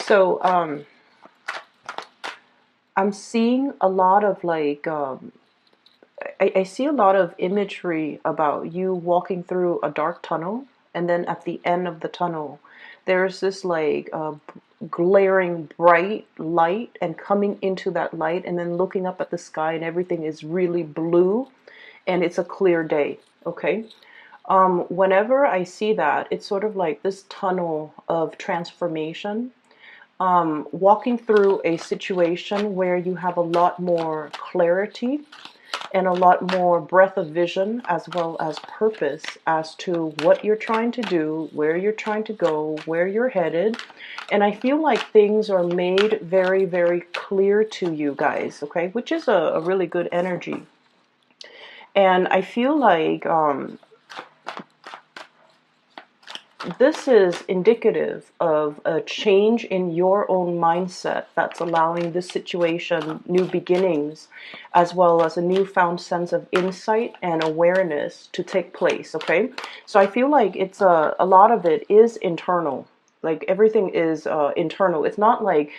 So I'm seeing a lot of like I see a lot of imagery about you walking through a dark tunnel, and then at the end of the tunnel, there's this like glaring bright light, and coming into that light, and then looking up at the sky, and everything is really blue, and it's a clear day. Okay. Whenever I see that, it's sort of like this tunnel of transformation, walking through a situation where you have a lot more clarity and a lot more breadth of vision, as well as purpose as to what you're trying to do, where you're trying to go, where you're headed. And I feel like things are made very, very clear to you guys, okay, which is a really good energy. And I feel like this is indicative of a change in your own mindset that's allowing this situation new beginnings, as well as a newfound sense of insight and awareness to take place. Okay, so I feel like it's a lot of it is internal. Like everything is internal. It's not like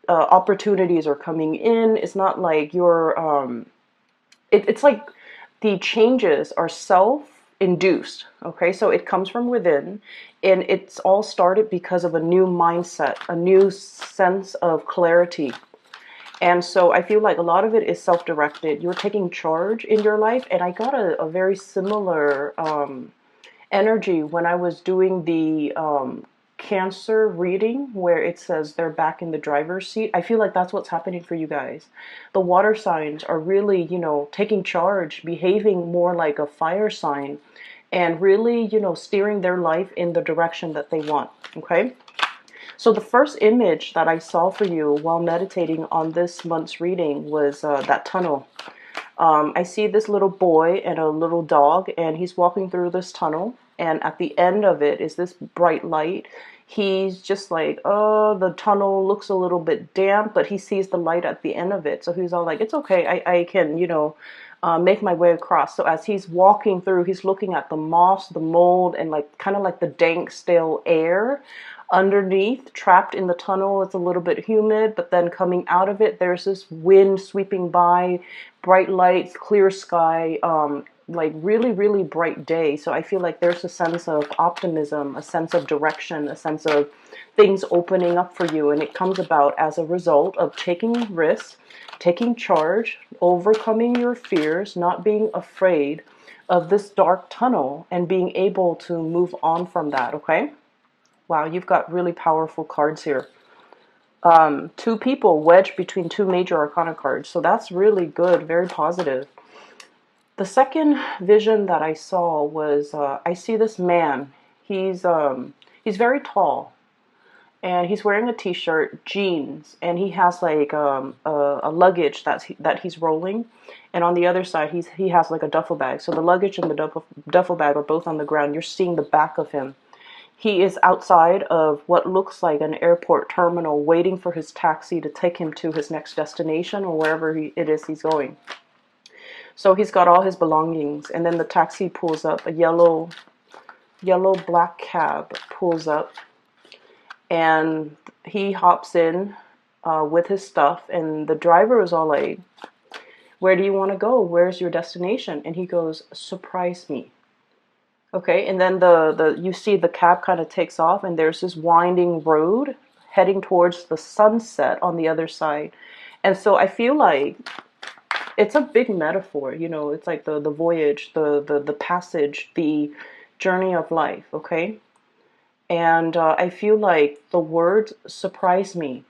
opportunities are coming in. It's not like you're it's like the changes are self-induced. Okay, so it comes from within, and it's all started because of a new mindset, a new sense of clarity. And so I feel like a lot of it is self-directed. You're taking charge in your life, and I got a very similar energy when I was doing the Cancer reading, where it says they're back in the driver's seat. I feel like that's what's happening for you guys. The water signs are really, taking charge, behaving more like a fire sign, and really, steering their life in the direction that they want. Okay. So the first image that I saw for you while meditating on this month's reading was that tunnel. I see this little boy and a little dog, and he's walking through this tunnel. And at the end of it is this bright light. He's just like, oh, the tunnel looks a little bit damp, but he sees the light at the end of it. So he's all like, it's okay, I can, make my way across. So as he's walking through, he's looking at the moss, the mold, and like kind of like the dank, stale air underneath, trapped in the tunnel. It's a little bit humid, but then coming out of it, there's this wind sweeping by, bright lights, clear sky, like really, really bright day. So I feel like there's a sense of optimism, a sense of direction, a sense of things opening up for you. And it comes about as a result of taking risks, taking charge, overcoming your fears, not being afraid of this dark tunnel, and being able to move on from that. Okay. Wow, you've got really powerful cards here. Two people wedged between two major arcana cards. So that's really good, very positive. The second vision that I saw was I see this man. He's very tall, and he's wearing a t-shirt, jeans, and he has like a luggage that he's rolling, and on the other side he has like a duffel bag. So the luggage and the duffel bag are both on the ground. You're seeing the back of him. He is outside of what looks like an airport terminal, waiting for his taxi to take him to his next destination, or wherever it is he's going. So he's got all his belongings, and then the taxi pulls up. A yellow black cab pulls up, and he hops in with his stuff, and the driver is all like, where do you want to go? Where's your destination? And he goes, surprise me. Okay, and then you see the cab kind of takes off, and there's this winding road heading towards the sunset on the other side. And so I feel like it's a big metaphor, it's like the voyage, the passage, the journey of life, okay? And I feel like the words surprise me.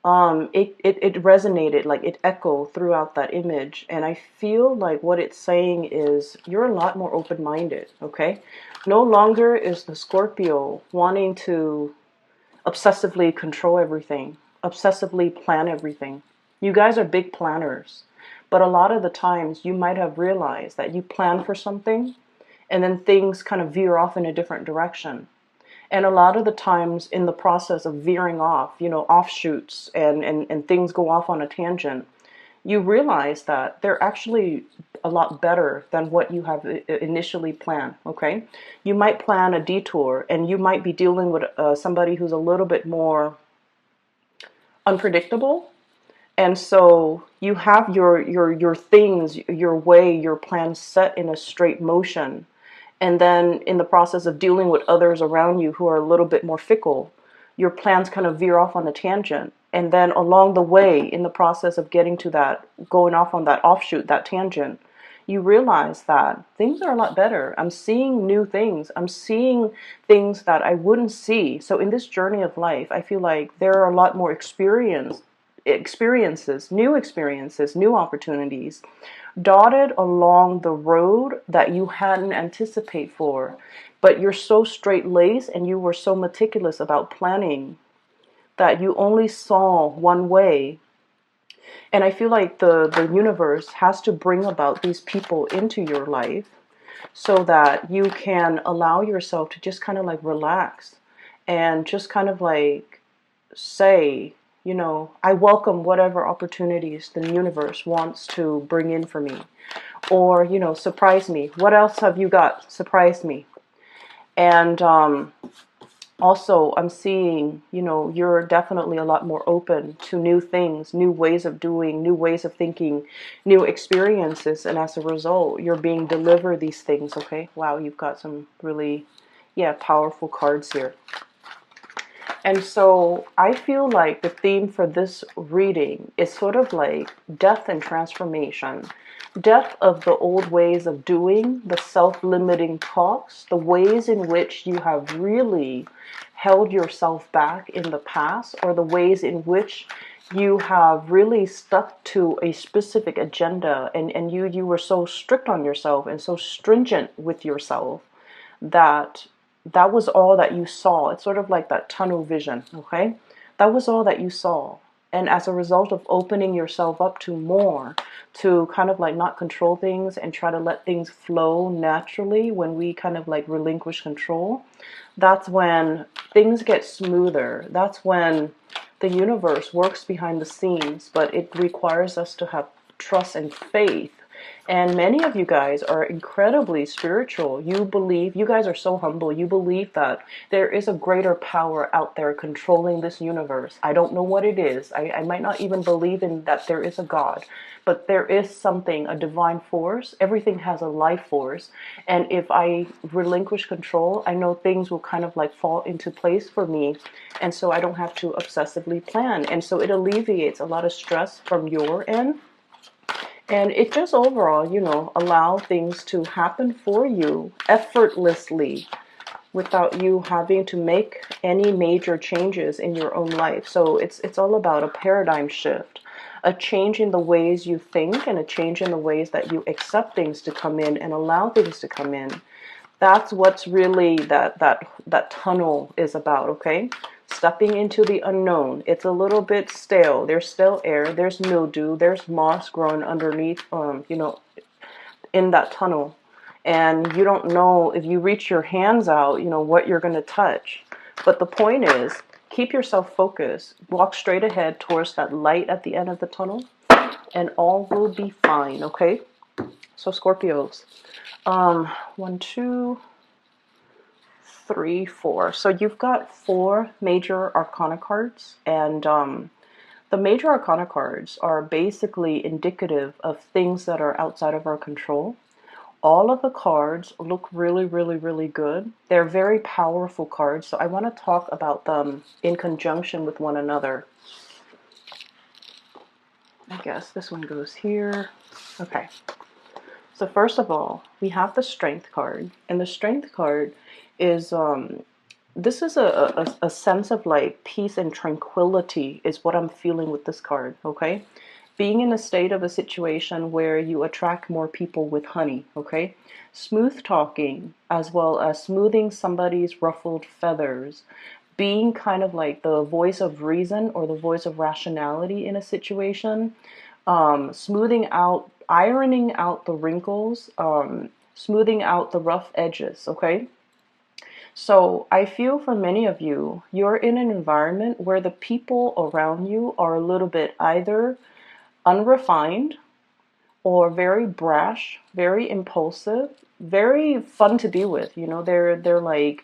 It resonated, like it echoed throughout that image, and I feel like what it's saying is you're a lot more open-minded, okay? No longer is the Scorpio wanting to obsessively control everything, obsessively plan everything. You guys are big planners, but a lot of the times you might have realized that you plan for something, and then things kind of veer off in a different direction. And a lot of the times in the process of veering off, offshoots and things go off on a tangent, you realize that they're actually a lot better than what you have initially planned, okay? You might plan a detour, and you might be dealing with somebody who's a little bit more unpredictable. And so you have your things, your way, your plan set in a straight motion. And then in the process of dealing with others around you who are a little bit more fickle, your plans kind of veer off on a tangent. And then along the way, in the process of getting to that, going off on that offshoot, that tangent, you realize that things are a lot better. I'm seeing new things. I'm seeing things that I wouldn't see. So in this journey of life, I feel like there are a lot more experiences, new opportunities dotted along the road that you hadn't anticipated for. But you're so straight-laced and you were so meticulous about planning that you only saw one way. And I feel like the universe has to bring about these people into your life so that you can allow yourself to just kind of like relax and just kind of like say, you know, I welcome whatever opportunities the universe wants to bring in for me. Or, you know, surprise me. What else have you got? Surprise me. And also, I'm seeing, you know, you're definitely a lot more open to new things, new ways of doing, new ways of thinking, new experiences. And as a result, you're being delivered these things, okay? Wow, you've got some really, yeah, powerful cards here. And so I feel like the theme for this reading is sort of like death and transformation. Death of the old ways of doing, the self-limiting talks, the ways in which you have really held yourself back in the past, or the ways in which you have really stuck to a specific agenda, and you were so strict on yourself and so stringent with yourself that that was all that you saw. It's sort of like that tunnel vision, okay? That was all that you saw. And as a result of opening yourself up to more, to kind of like not control things and try to let things flow naturally, when we kind of like relinquish control, that's when things get smoother. That's when the universe works behind the scenes, but it requires us to have trust and faith. And many of you guys are incredibly spiritual. You believe, you guys are so humble. You believe that there is a greater power out there controlling this universe. I don't know what it is. I might not even believe in that there is a God, but there is something, a divine force. Everything has a life force. And if I relinquish control, I know things will kind of like fall into place for me. And so I don't have to obsessively plan. And so it alleviates a lot of stress from your end. And it just overall, you know, allow things to happen for you effortlessly without you having to make any major changes in your own life. So it's all about a paradigm shift, a change in the ways you think, and a change in the ways that you accept things to come in and allow things to come in. That's what's really that tunnel is about, okay? Stepping into the unknown. It's a little bit stale. There's still air. There's mildew. There's moss growing underneath, you know, in that tunnel. And you don't know if you reach your hands out, you know, what you're going to touch. But the point is, keep yourself focused. Walk straight ahead towards that light at the end of the tunnel, and all will be fine, okay? So Scorpios, 1, 2, 3, 4. So you've got 4 major arcana cards, and the major arcana cards are basically indicative of things that are outside of our control. All of the cards look really, really, really good. They're very powerful cards, so I want to talk about them in conjunction with one another. I guess this one goes here. Okay. So first of all, we have the Strength card, and the Strength card is this is a sense of like peace and tranquility is what I'm feeling with this card, okay? Being in a state of a situation where you attract more people with honey, okay? Smooth talking, as well as smoothing somebody's ruffled feathers. Being kind of like the voice of reason or the voice of rationality in a situation. Smoothing out, ironing out the wrinkles, smoothing out the rough edges, okay? So I feel for many of you, you're in an environment where the people around you are a little bit either unrefined, or very brash, very impulsive, very fun to be with. You know, they're like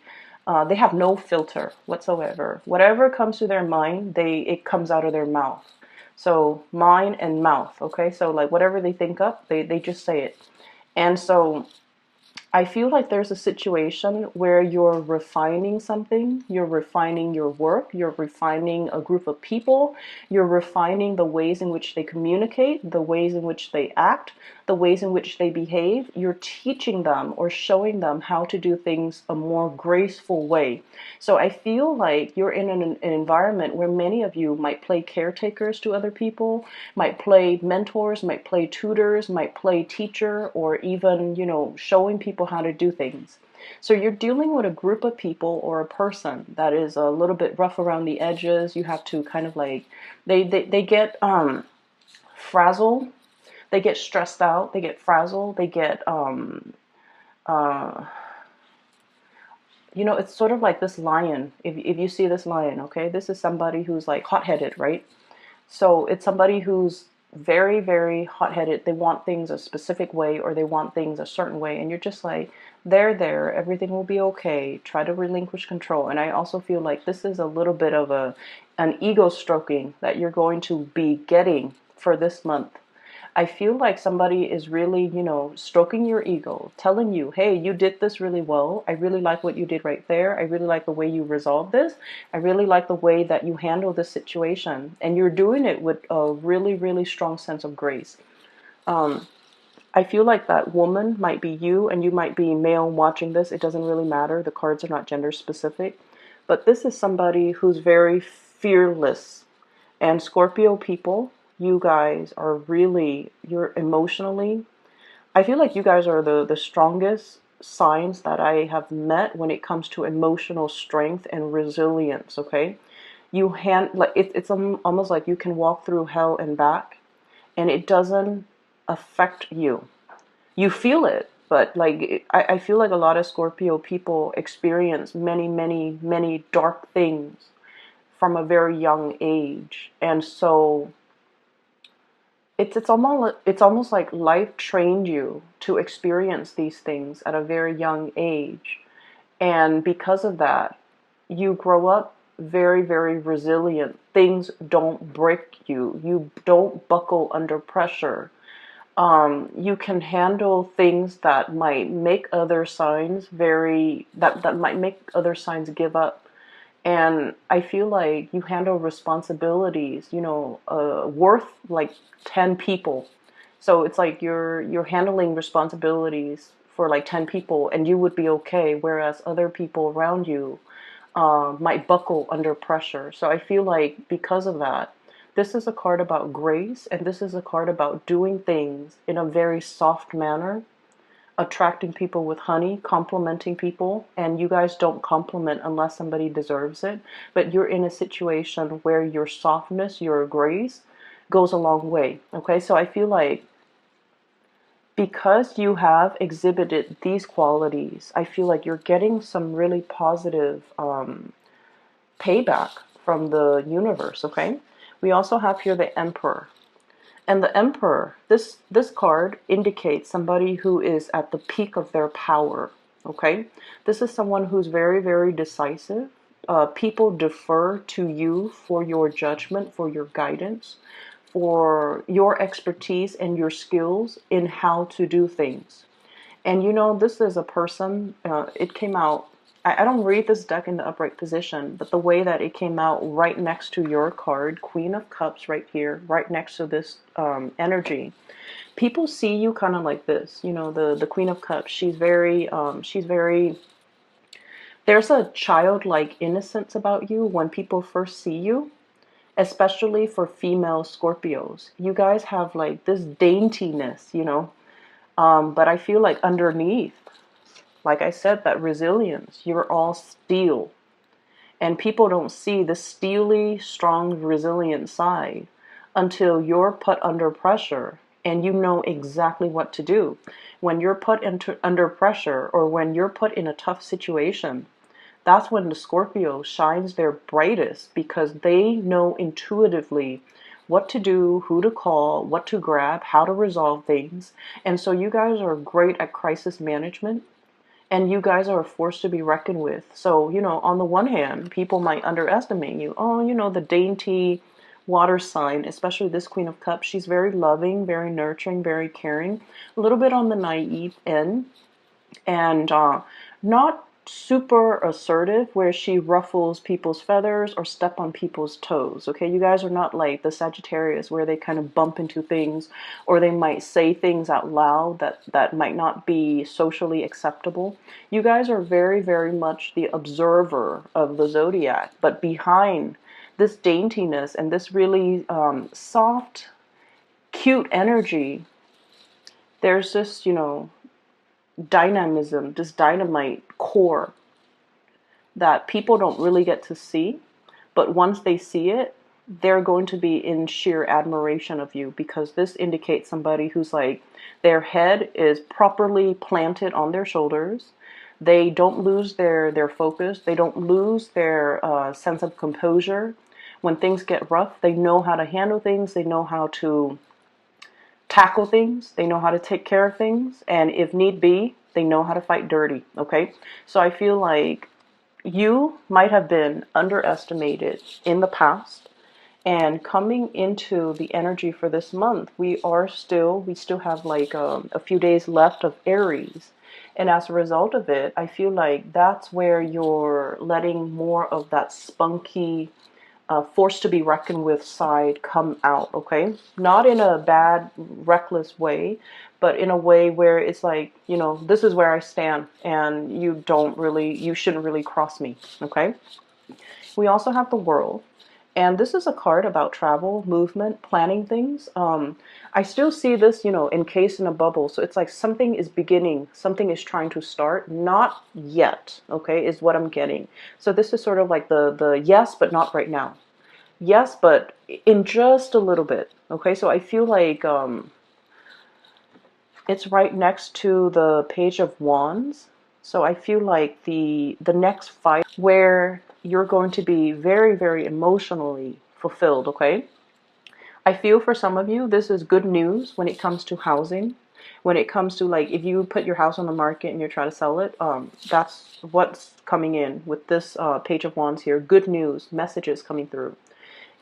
they have no filter whatsoever. Whatever comes to their mind, it comes out of their mouth. So mind and mouth, okay? So like whatever they think up, they just say it. And so I feel like there's a situation where you're refining something, you're refining your work, you're refining a group of people, you're refining the ways in which they communicate, the ways in which they act, the ways in which they behave. You're teaching them or showing them how to do things a more graceful way. So I feel like you're in an environment where many of you might play caretakers to other people, might play mentors, might play tutors, might play teacher, or even, you know, showing people how to do things. So you're dealing with a group of people or a person that is a little bit rough around the edges. You have to kind of like, they get frazzled, they get stressed out, they get frazzled, they get uh, you know, it's sort of like this lion. If you see this lion, okay, this is somebody who's like hot-headed, right? So it's somebody who's very, very hot-headed. They want things a specific way, or they want things a certain way. And you're just like, there, everything will be okay. Try to relinquish control. And I also feel like this is a little bit of an ego stroking that you're going to be getting for this month. I feel like somebody is really, you know, stroking your ego, telling you, hey, you did this really well. I really like what you did right there. I really like the way you resolved this. I really like the way that you handle this situation. And you're doing it with a really, really strong sense of grace. I feel like that woman might be you, and you might be male watching this. It doesn't really matter. The cards are not gender specific. But this is somebody who's very fearless. And Scorpio people, you guys are really, you're emotionally, I feel like you guys are the strongest signs that I have met when it comes to emotional strength and resilience, okay? Like it's almost like you can walk through hell and back, and it doesn't affect you. You feel it, but like I feel like a lot of Scorpio people experience many, many, many dark things from a very young age. And so it's almost like life trained you to experience these things at a very young age. And because of that, you grow up very, very resilient. Things don't break you. You don't buckle under pressure. You can handle things that might make other signs that might make other signs give up. And I feel like you handle responsibilities, you know, worth like 10 people. So it's like you're handling responsibilities for like 10 people, and you would be okay, whereas other people around you might buckle under pressure. So I feel like because of that, this is a card about grace, and this is a card about doing things in a very soft manner, attracting people with honey, complimenting people. And you guys don't compliment unless somebody deserves it, but you're in a situation where your softness, your grace goes a long way. Okay, so I feel like because you have exhibited these qualities, I feel like you're getting some really positive payback from the universe. Okay, we also have here the Emperor. And the Emperor, this card indicates somebody who is at the peak of their power, okay? This is someone who's very, very decisive. People defer to you for your judgment, for your guidance, for your expertise and your skills in how to do things. And you know, this is a person, it came out, I don't read this deck in the upright position, but the way that it came out right next to your card, Queen of Cups right here, right next to this energy, people see you kind of like this. You know, the Queen of Cups, she's very, there's a childlike innocence about you when people first see you, especially for female Scorpios. You guys have like this daintiness, you know, but I feel like underneath, like I said, that resilience, you're all steel. And people don't see the steely, strong, resilient side until you're put under pressure and you know exactly what to do. When you're put under pressure, or when you're put in a tough situation, that's when the Scorpio shines their brightest, because they know intuitively what to do, who to call, what to grab, how to resolve things. And so you guys are great at crisis management, and you guys are a force to be reckoned with. So, on the one hand, people might underestimate you. Oh, the dainty water sign, especially this Queen of Cups, she's very loving, very nurturing, very caring, a little bit on the naive end, and not super assertive where she ruffles people's feathers or step on people's toes. Okay, you guys are not like the Sagittarius where they kind of bump into things, or they might say things out loud that might not be socially acceptable. You guys are very, very much the observer of the zodiac, but behind this daintiness and this really soft, cute energy, there's this, dynamism, this dynamite core that people don't really get to see. But once they see it, they're going to be in sheer admiration of you, because this indicates somebody who's like, their head is properly planted on their shoulders. They don't lose their focus. They don't lose their sense of composure. When things get rough, they know how to handle things. They know how to tackle things, they know how to take care of things, and if need be, they know how to fight dirty, okay? So I feel like you might have been underestimated in the past, and coming into the energy for this month, we still have like a few days left of Aries. And as a result of it, I feel like that's where you're letting more of that spunky, force to be reckoned with side come out, okay? Not in a bad, reckless way, but in a way where it's like, this is where I stand, and you shouldn't really cross me, okay? We also have the World, and this is a card about travel, movement, planning things. I still see this, encased in a bubble. So it's like something is beginning, something is trying to start, not yet, okay, is what I'm getting. So this is sort of like the yes, but not right now. Yes, but in just a little bit, okay? So I feel like it's right next to the Page of Wands. So I feel like the next fight where you're going to be very, very emotionally fulfilled, okay? I feel for some of you, this is good news when it comes to housing. When it comes to, like, if you put your house on the market and you're trying to sell it, that's what's coming in with this Page of Wands here. Good news, messages coming through.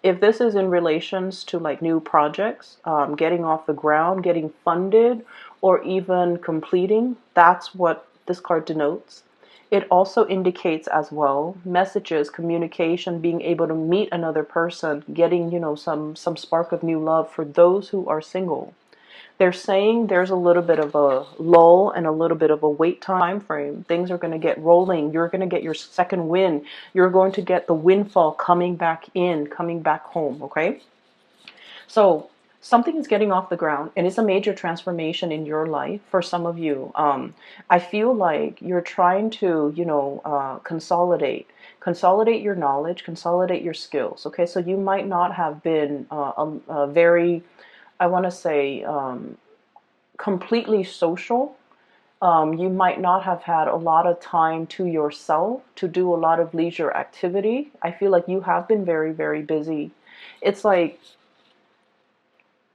If this is in relations to like new projects, getting off the ground, getting funded, or even completing, that's what this card denotes. It also indicates as well messages, communication, being able to meet another person, getting, some spark of new love for those who are single. They're saying there's a little bit of a lull and a little bit of a wait time frame. Things are going to get rolling. You're going to get your second win. You're going to get the windfall coming back in, coming back home, okay? So something is getting off the ground, and it's a major transformation in your life for some of you. I feel like you're trying to, consolidate your knowledge, consolidate your skills, okay? So you might not have been a very, I want to say, completely social. You might not have had a lot of time to yourself to do a lot of leisure activity. I feel like you have been very, very busy. It's like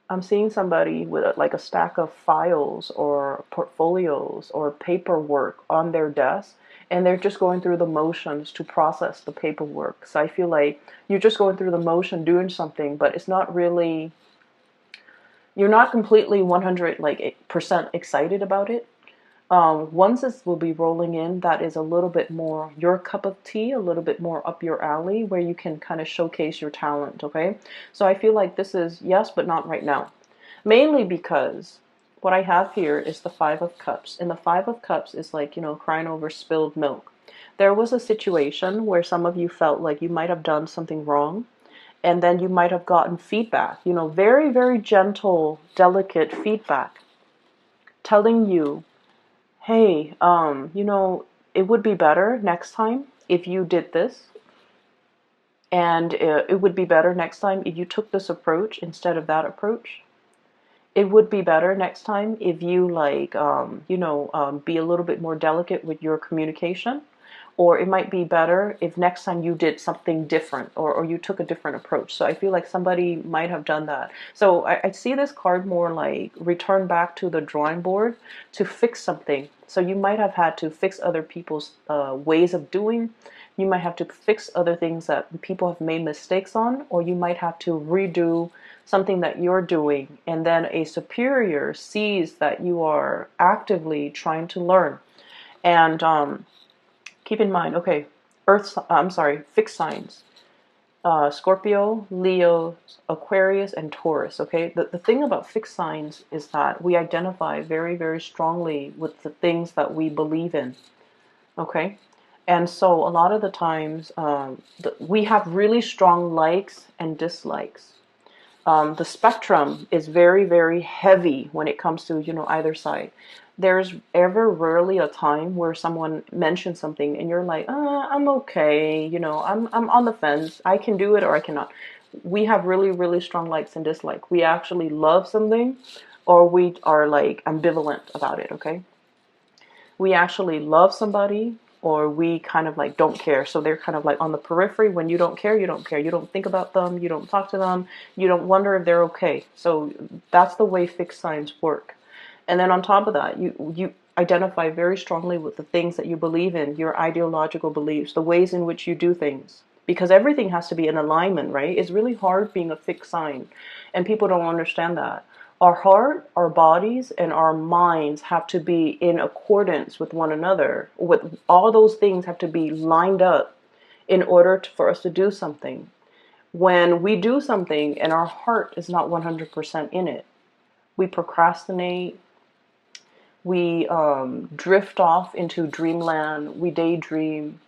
I'm seeing somebody with like a stack of files or portfolios or paperwork on their desk, and they're just going through the motions to process the paperwork. So I feel like you're just going through the motion doing something, but it's not really, you're not completely 100 like percent excited about it. Once this will be rolling in, that is a little bit more your cup of tea, a little bit more up your alley, where you can kind of showcase your talent, okay? So I feel like this is yes, but not right now. Mainly because what I have here is the Five of Cups. And the Five of Cups is like, crying over spilled milk. There was a situation where some of you felt like you might have done something wrong, and then you might have gotten feedback, very, very gentle, delicate feedback telling you, hey, it would be better next time if you did this. And it would be better next time if you took this approach instead of that approach. It would be better next time if you be a little bit more delicate with your communication. Or it might be better if next time you did something different, or you took a different approach. So I feel like somebody might have done that. So I see this card more like return back to the drawing board to fix something. So you might have had to fix other people's ways of doing. You might have to fix other things that people have made mistakes on, or you might have to redo something that you're doing. And then a superior sees that you are actively trying to learn. And keep in mind, okay, fixed signs. Scorpio, Leo, Aquarius, and Taurus, okay? The thing about fixed signs is that we identify very, very strongly with the things that we believe in, okay? And so a lot of the times, we have really strong likes and dislikes. The spectrum is very, very heavy when it comes to, either side. There's ever rarely a time where someone mentions something and you're like, I'm okay, I'm on the fence. I can do it or I cannot. We have really, really strong likes and dislikes. We actually love something or we are like ambivalent about it, okay? We actually love somebody or we kind of like don't care. So they're kind of like on the periphery. When you don't care, you don't care. You don't think about them. You don't talk to them. You don't wonder if they're okay. So that's the way fixed signs work. And then on top of that, you identify very strongly with the things that you believe in, your ideological beliefs, the ways in which you do things. Because everything has to be in alignment, right? It's really hard being a fixed sign. And people don't understand that. Our heart, our bodies, and our minds have to be in accordance with one another. With all those things have to be lined up in order for us to do something. When we do something and our heart is not 100% in it, we procrastinate, we drift off into dreamland, we daydream,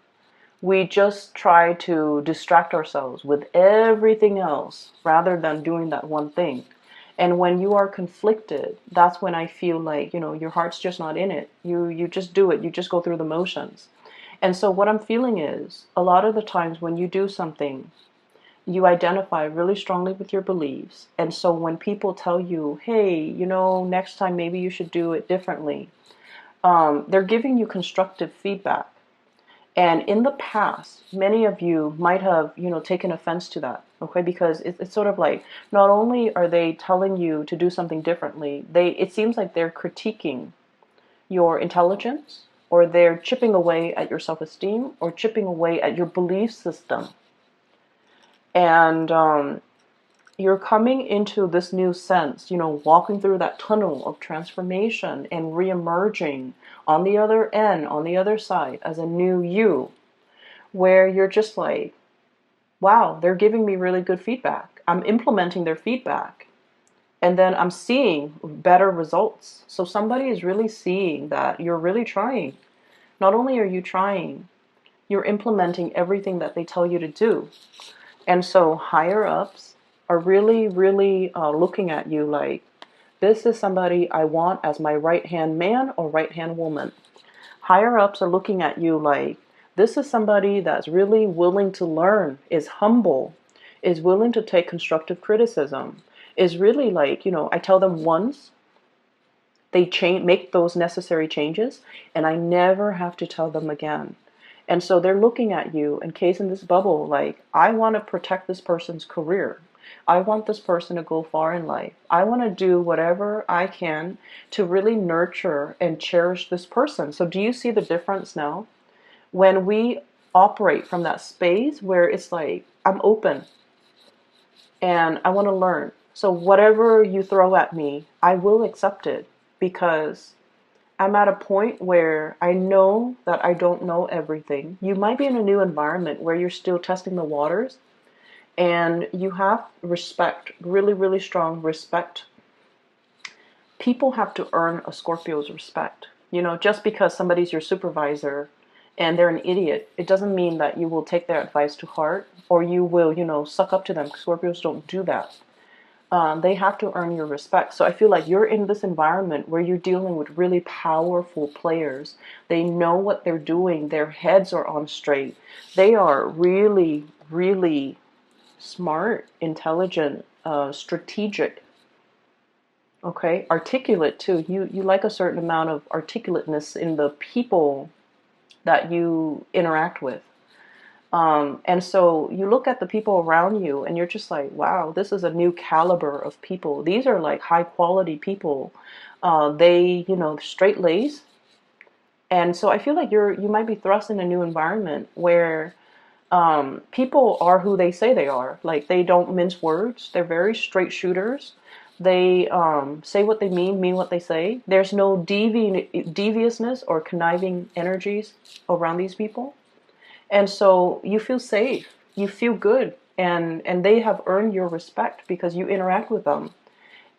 we just try to distract ourselves with everything else rather than doing that one thing. And when you are conflicted, that's when I feel like, your heart's just not in it. You just do it. You just go through the motions. And so what I'm feeling is a lot of the times when you do something, you identify really strongly with your beliefs. And so when people tell you, hey, next time maybe you should do it differently, they're giving you constructive feedback. And in the past, many of you might have, taken offense to that, okay? Because it's sort of like, not only are they telling you to do something differently, it seems like they're critiquing your intelligence, or they're chipping away at your self-esteem, or chipping away at your belief system. And you're coming into this new sense, walking through that tunnel of transformation and re-emerging on the other end, on the other side, as a new you, where you're just like, wow, they're giving me really good feedback. I'm implementing their feedback. And then I'm seeing better results. So somebody is really seeing that you're really trying. Not only are you trying, you're implementing everything that they tell you to do. And so higher ups are really, really looking at you like, this is somebody I want as my right-hand man or right-hand woman. Higher ups are looking at you like, this is somebody that's really willing to learn, is humble, is willing to take constructive criticism, is really like, I tell them once, they make those necessary changes, and I never have to tell them again. And so they're looking at you, encased this bubble, like, I want to protect this person's career. I want this person to go far in life. I want to do whatever I can to really nurture and cherish this person. So do you see the difference now? When we operate from that space where it's like, I'm open and I want to learn. So whatever you throw at me, I will accept it because I'm at a point where I know that I don't know everything. You might be in a new environment where you're still testing the waters. And you have respect, really, really strong respect. People have to earn a Scorpio's respect. Just because somebody's your supervisor and they're an idiot, it doesn't mean that you will take their advice to heart or you will, suck up to them. Scorpios don't do that. They have to earn your respect. So I feel like you're in this environment where you're dealing with really powerful players. They know what they're doing. Their heads are on straight. They are really, really smart, intelligent, strategic, okay, articulate too. You like a certain amount of articulateness in the people that you interact with. And so you look at the people around you and you're just like, wow, this is a new caliber of people. These are like high quality people. They, straight laced. And so I feel like you might be thrust in a new environment where people are who they say they are. Like they don't mince words. They're very straight shooters. They say what they mean what they say. There's no deviousness or conniving energies around these people. And so you feel safe, you feel good, and they have earned your respect because you interact with them.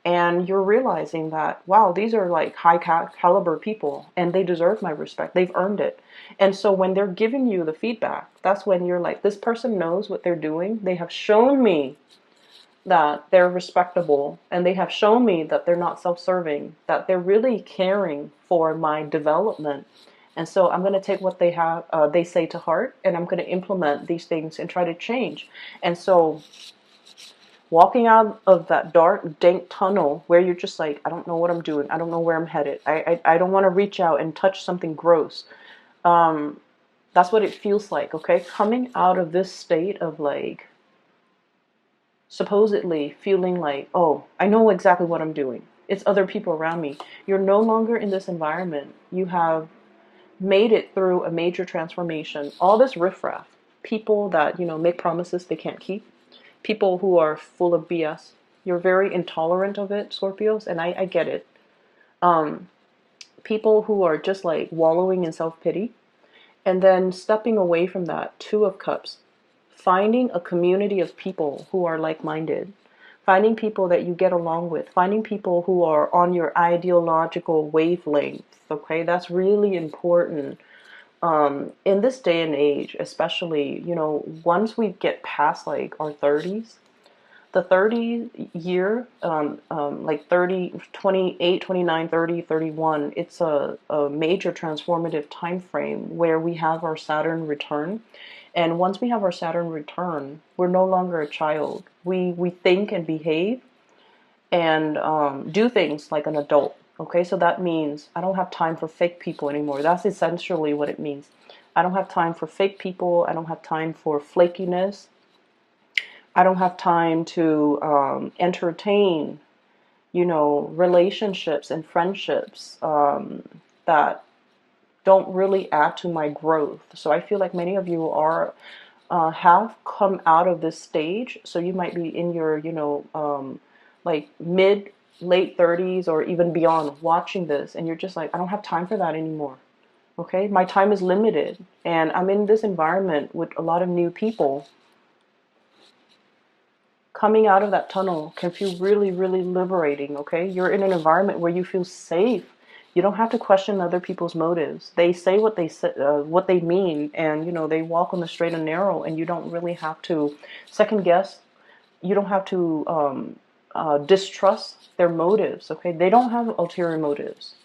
And you're realizing that, wow, these are like high caliber people and they deserve my respect. They've earned it. And so when they're giving you the feedback, that's when you're like, this person knows what they're doing. They have shown me that they're respectable, and they have shown me that they're not self-serving, that they're really caring for my development. And so I'm going to take what they say to heart, and I'm going to implement these things and try to change. And so walking out of that dark, dank tunnel where you're just like, I don't know what I'm doing. I don't know where I'm headed. I don't want to reach out and touch something gross. That's what it feels like, okay? Coming out of this state of like, supposedly feeling like, oh, I know exactly what I'm doing. It's other people around me. You're no longer in this environment. You have made it through a major transformation. All this riffraff, people that, make promises they can't keep, people who are full of BS. You're very intolerant of it, Scorpios, and I get it. People who are just like wallowing in self-pity, and then stepping away from that, Two of Cups, finding a community of people who are like-minded, finding people that you get along with, finding people who are on your ideological wavelength, okay? That's really important. In this day and age, especially, once we get past like our 30s, the 30 year, like 30, 28, 29, 30, 31, it's a major transformative time frame where we have our Saturn return. And once we have our Saturn return, we're no longer a child. We think and behave and do things like an adult. Okay, so that means I don't have time for fake people anymore. That's essentially what it means. I don't have time for fake people. I don't have time for flakiness. I don't have time to entertain, relationships and friendships that don't really add to my growth. So I feel like many of you are have come out of this stage. So you might be in your, like mid, late 30s or even beyond watching this, and you're just like, I don't have time for that anymore. Okay, my time is limited, and I'm in this environment with a lot of new people. Coming out of that tunnel can feel really, really liberating, okay? You're in an environment where you feel safe. You don't have to question other people's motives. They say what they say, what they mean, and they walk on the straight and narrow, and you don't really have to second guess. You don't have to distrust their motives, okay? They don't have ulterior motives.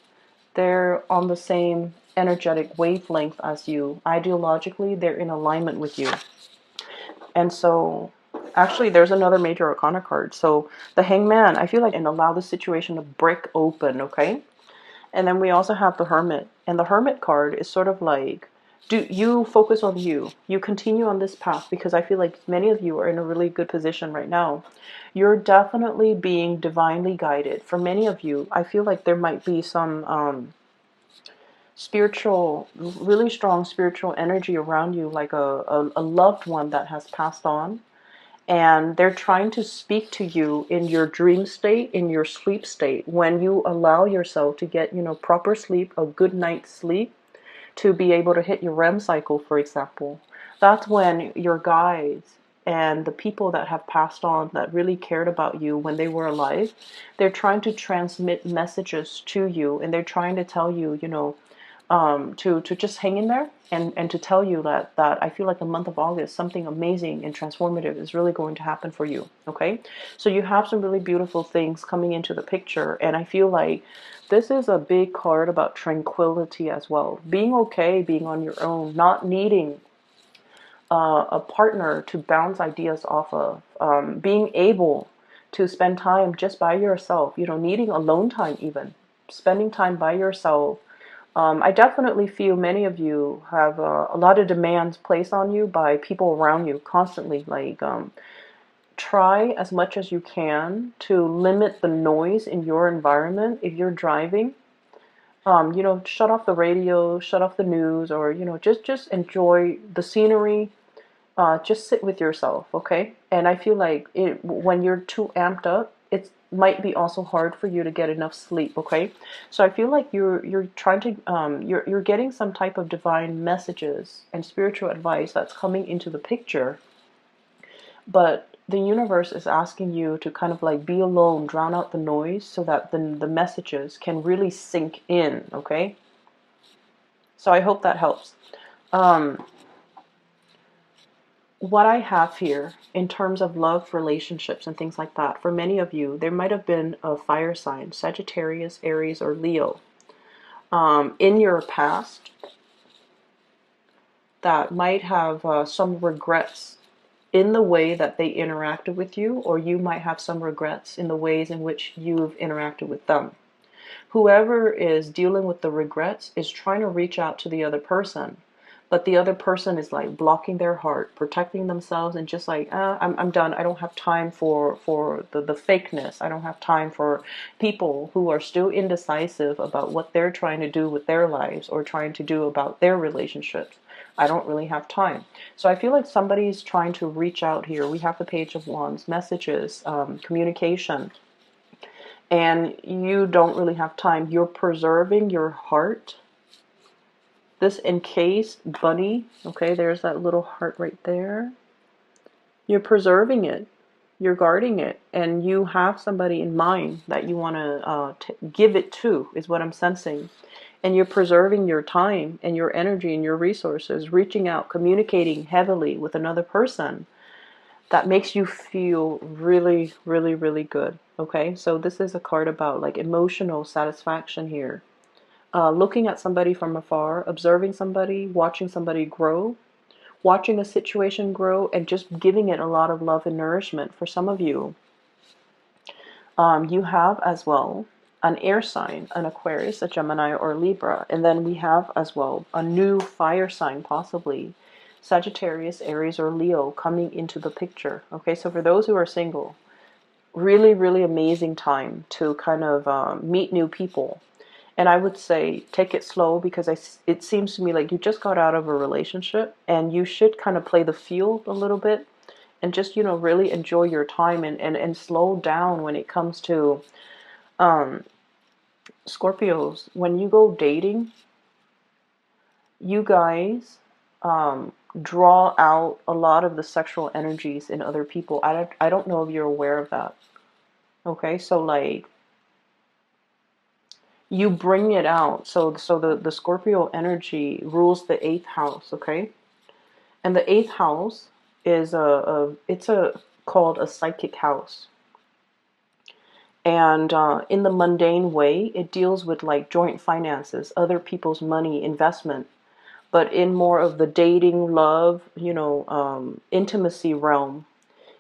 They're on the same energetic wavelength as you. Ideologically, they're in alignment with you. And so actually, there's another major arcana card. So the Hangman, I feel like, and allow the situation to break open, okay? And then we also have the Hermit. And the Hermit card is sort of like, do you focus on you? You continue on this path, because I feel like many of you are in a really good position right now. You're definitely being divinely guided. For many of you, I feel like there might be some spiritual, really strong spiritual energy around you, like a loved one that has passed on. And they're trying to speak to you in your dream state, in your sleep state, when you allow yourself to get, proper sleep, a good night's sleep, to be able to hit your REM cycle, for example. That's when your guides and the people that have passed on that really cared about you when they were alive, they're trying to transmit messages to you, and they're trying to tell you, to just hang in there, and to tell you that I feel like the month of August, something amazing and transformative is really going to happen for you, okay? So you have some really beautiful things coming into the picture, and I feel like this is a big card about tranquility as well. Being okay, being on your own, not needing a partner to bounce ideas off of, being able to spend time just by yourself, needing alone time even, spending time by yourself, I definitely feel many of you have a lot of demands placed on you by people around you constantly. Like, try as much as you can to limit the noise in your environment. If you're driving, shut off the radio, shut off the news, or just enjoy the scenery. Just sit with yourself, okay? And I feel like when you're too amped up, it might be also hard for you to get enough sleep, okay? So I feel like you're trying to you're getting some type of divine messages and spiritual advice that's coming into the picture, but the universe is asking you to kind of like be alone, drown out the noise, so that the messages can really sink in, okay? So I hope that helps. Um, what I have here in terms of love, relationships, and things like that, for many of you, there might have been a fire sign, Sagittarius, Aries, or Leo, in your past that might have some regrets in the way that they interacted with you, or you might have some regrets in the ways in which you've interacted with them. Whoever is dealing with the regrets is trying to reach out to the other person, but the other person is like blocking their heart, protecting themselves, and just like, I'm done. I don't have time for the fakeness. I don't have time for people who are still indecisive about what they're trying to do with their lives or trying to do about their relationships. I don't really have time. So I feel like somebody's trying to reach out here. We have the Page of Wands, messages, communication, and you don't really have time. You're preserving your heart. This encased bunny, okay, there's that little heart right there. You're preserving it. You're guarding it. And you have somebody in mind that you want to give it to, is what I'm sensing. And you're preserving your time and your energy and your resources, reaching out, communicating heavily with another person that makes you feel really, really, really good. Okay, so this is a card about like emotional satisfaction here. Looking at somebody from afar, observing somebody, watching somebody grow, watching a situation grow, and just giving it a lot of love and nourishment. For some of you, you have as well an air sign, an Aquarius, a Gemini, or a Libra. And then we have as well a new fire sign, possibly Sagittarius, Aries, or Leo coming into the picture. Okay, so for those who are single, really, really amazing time to kind of meet new people. And I would say take it slow, because it seems to me like you just got out of a relationship and you should kind of play the field a little bit and just, really enjoy your time and slow down when it comes to Scorpios. When you go dating, you guys draw out a lot of the sexual energies in other people. I don't know if you're aware of that. Okay, so like you bring it out. So the Scorpio energy rules the eighth house, okay? And the eighth house is it's called a psychic house. And in the mundane way, it deals with like joint finances, other people's money, investment. But in more of the dating, love, intimacy realm,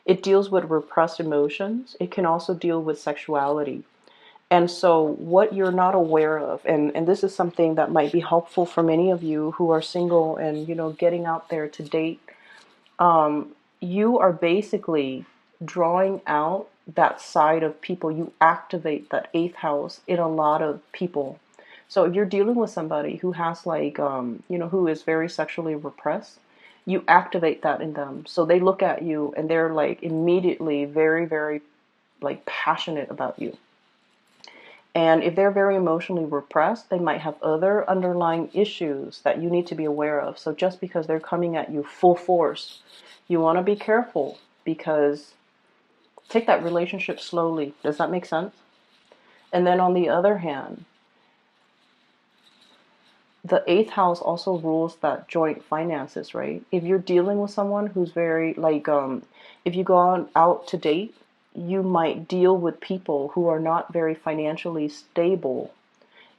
it deals with repressed emotions. It can also deal with sexuality. And so what you're not aware of, and this is something that might be helpful for many of you who are single and, getting out there to date, you are basically drawing out that side of people. You activate that eighth house in a lot of people. So if you're dealing with somebody who has like, who is very sexually repressed, you activate that in them. So they look at you and they're like immediately very, very like passionate about you. And if they're very emotionally repressed, they might have other underlying issues that you need to be aware of. So just because they're coming at you full force, you want to be careful, because take that relationship slowly. Does that make sense? And then on the other hand, the eighth house also rules that joint finances, right? If you're dealing with someone who's very like, if you go out to date, you might deal with people who are not very financially stable.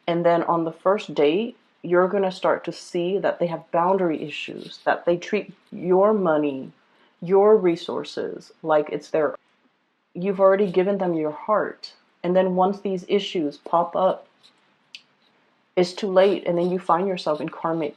And then on the first date, you're going to start to see that they have boundary issues, that they treat your money, your resources like it's their. You've already given them your heart. And then once these issues pop up, it's too late, and then you find yourself in karmic,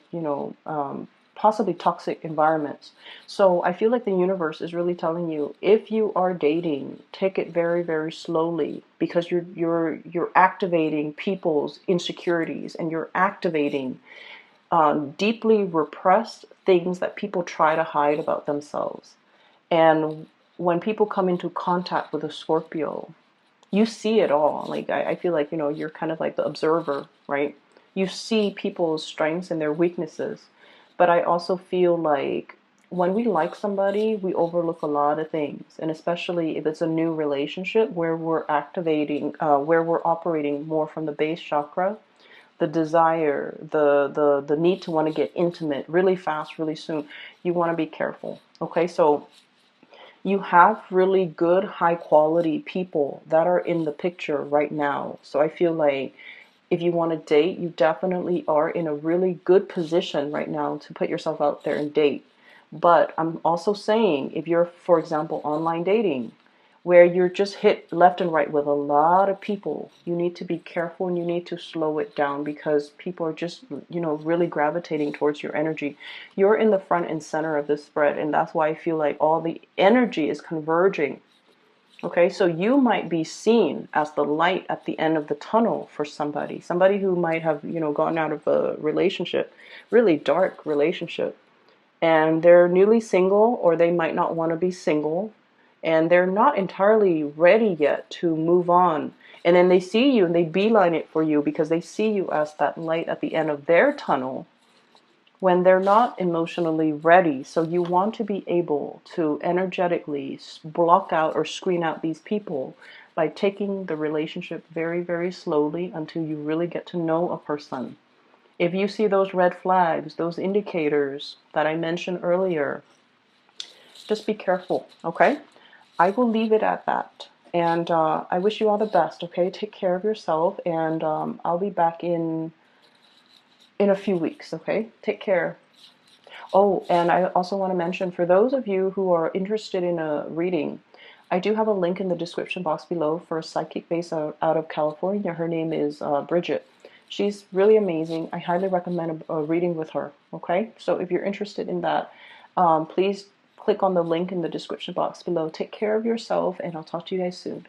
possibly toxic environments. So I feel like the universe is really telling you, if you are dating, take it very, very slowly, because you're activating people's insecurities, and you're activating deeply repressed things that people try to hide about themselves. And when people come into contact with a Scorpio, you see it all. Like, I feel like, you're kind of like the observer, right? You see people's strengths and their weaknesses. But I also feel like when we like somebody, we overlook a lot of things. And especially if it's a new relationship where we're activating, where we're operating more from the base chakra, the desire, the need to want to get intimate really fast, really soon, you want to be careful. Okay, so you have really good, high quality people that are in the picture right now. So I feel like if you want to date, you definitely are in a really good position right now to put yourself out there and date. But I'm also saying, if you're, for example, online dating, where you're just hit left and right with a lot of people, you need to be careful, and you need to slow it down, because people are just, really gravitating towards your energy. You're in the front and center of this spread, and that's why I feel like all the energy is converging. Okay, so you might be seen as the light at the end of the tunnel for somebody who might have, gotten out of a relationship, really dark relationship, and they're newly single, or they might not want to be single, and they're not entirely ready yet to move on. And then they see you and they beeline it for you, because they see you as that light at the end of their tunnel when they're not emotionally ready. So you want to be able to energetically block out or screen out these people by taking the relationship very, very slowly until you really get to know a person. If you see those red flags, those indicators that I mentioned earlier, just be careful, okay? I will leave it at that. And I wish you all the best, okay? Take care of yourself, and I'll be back in a few weeks, okay? Take care. Oh, and I also want to mention, for those of you who are interested in a reading, I do have a link in the description box below for a psychic based out of California. Her name is Bridget. She's really amazing. I highly recommend a reading with her, okay? So if you're interested in that, please click on the link in the description box below. Take care of yourself, and I'll talk to you guys soon.